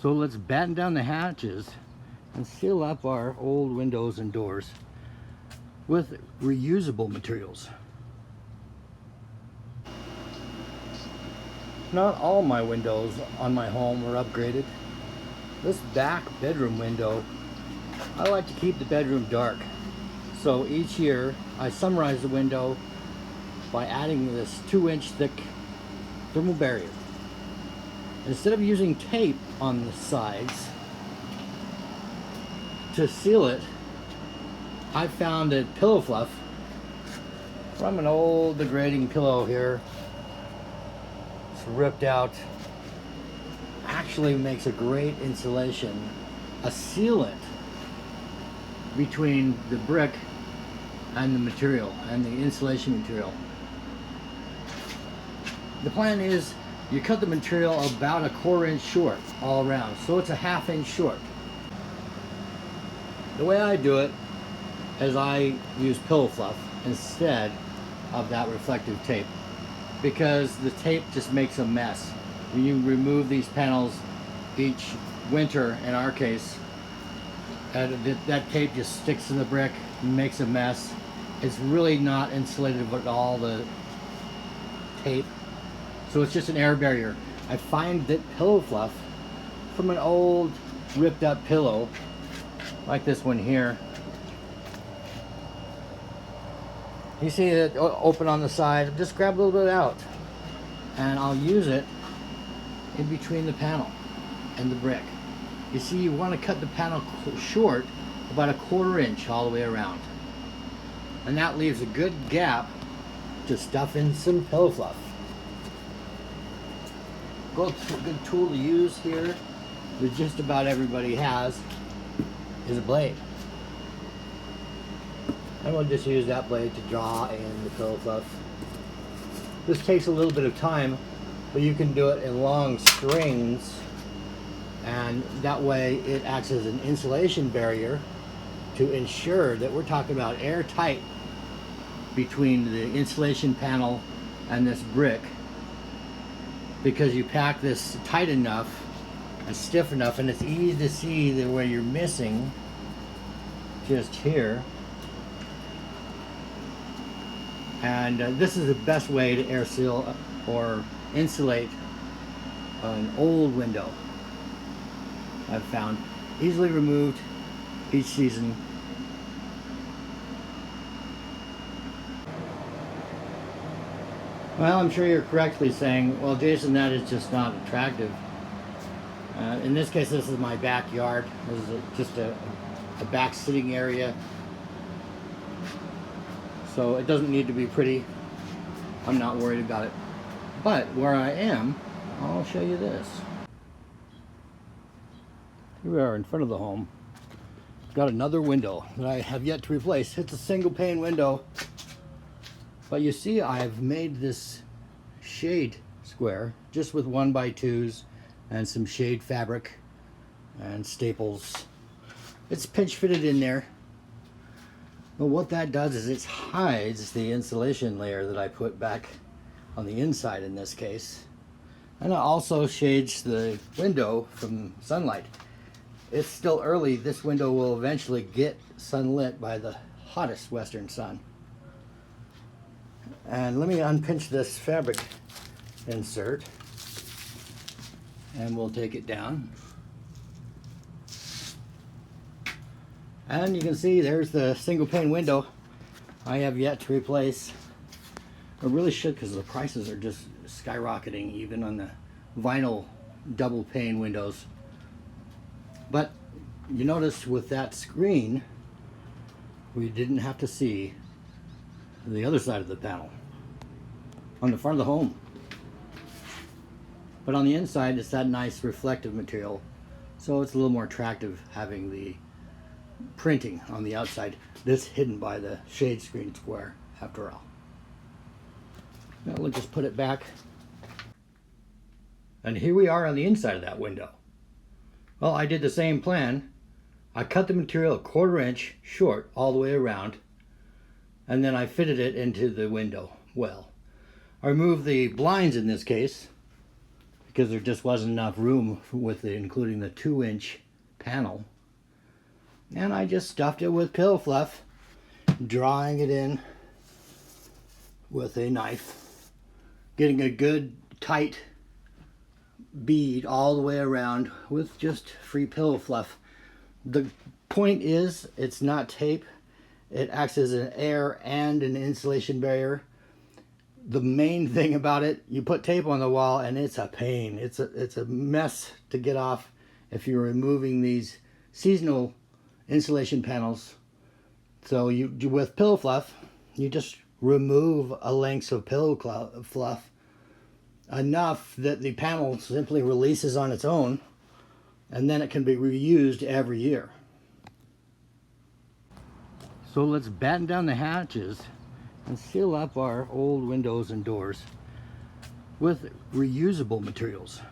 So let's batten down the hatches and seal up our old windows and doors with reusable materials. Not all my windows on my home are upgraded. This back bedroom window, I like to keep the bedroom dark. So each year I summarize the window by adding this 2-inch thick thermal barrier. Instead of using tape on the sides to seal it, I found that pillow fluff from an old degrading pillow here, it's ripped out, actually makes a great insulation, a sealant between the brick and the material and the insulation material. The plan is you cut the material about a 1/4 inch short all around, so it's a 1/2 inch short. The way I do it is I use pillow fluff instead of that reflective tape, because the tape just makes a mess. When you remove these panels each winter, in our case, that tape just sticks to the brick and makes a mess. It's really not insulated with all the tape, so it's just an air barrier. I find that pillow fluff from an old ripped up pillow like this one here, you see it open on the side, just grab a little bit out and I'll use it in between the panel and the brick. You see, you want to cut the panel short about a 1/4 inch all the way around, and that leaves a good gap to stuff in some pillow fluff. Good tool to use here that just about everybody has is a blade. I'm going to just use that blade to draw in the pillow fluff. This takes a little bit of time, but you can do it in long strings, and that way it acts as an insulation barrier to ensure that we're talking about airtight between the insulation panel and this brick, because you pack this tight enough and stiff enough, and it's easy to see that where you're missing just here. And this is the best way to air seal or insulate an old window, I've found. Easily removed each season. Well, I'm sure you're correctly saying, well, Jason, that is just not attractive. In this case, this is my backyard. This is just a back sitting area. So it doesn't need to be pretty. I'm not worried about it. But where I am, I'll show you this. Here we are in front of the home. Got another window that I have yet to replace. It's a single pane window. But you see, I've made this shade square just with 1x2s and some shade fabric and staples. It's pinch fitted in there. But what that does is it hides the insulation layer that I put back on the inside in this case. And it also shades the window from sunlight. It's still early. This window will eventually get sunlit by the hottest western sun. And let me unpinch this fabric insert and we'll take it down. And you can see there's the single pane window I have yet to replace. I really should, because the prices are just skyrocketing even on the vinyl double pane windows. But you notice with that screen we didn't have to see the other side of the panel on the front of the home. But on the inside it's that nice reflective material, so it's a little more attractive having the printing on the outside that's hidden by the shade screen square after all. Now we'll just put it back. And here we are on the inside of that window. Well, I did the same plan. I cut the material a 1/4 inch short all the way around, and then I fitted it into the window well. I removed the blinds in this case because there just wasn't enough room with it, including the 2-inch panel. And I just stuffed it with pillow fluff, drawing it in with a knife, getting a good tight bead all the way around with just free pillow fluff. The point is, it's not tape. It acts as an air and an insulation barrier. The main thing about it, you put tape on the wall and it's a pain. It's a mess to get off if you're removing these seasonal insulation panels. So you with pillow fluff, you just remove a length of pillow fluff enough that the panel simply releases on its own, and then it can be reused every year. So let's batten down the hatches and seal up our old windows and doors with reusable materials.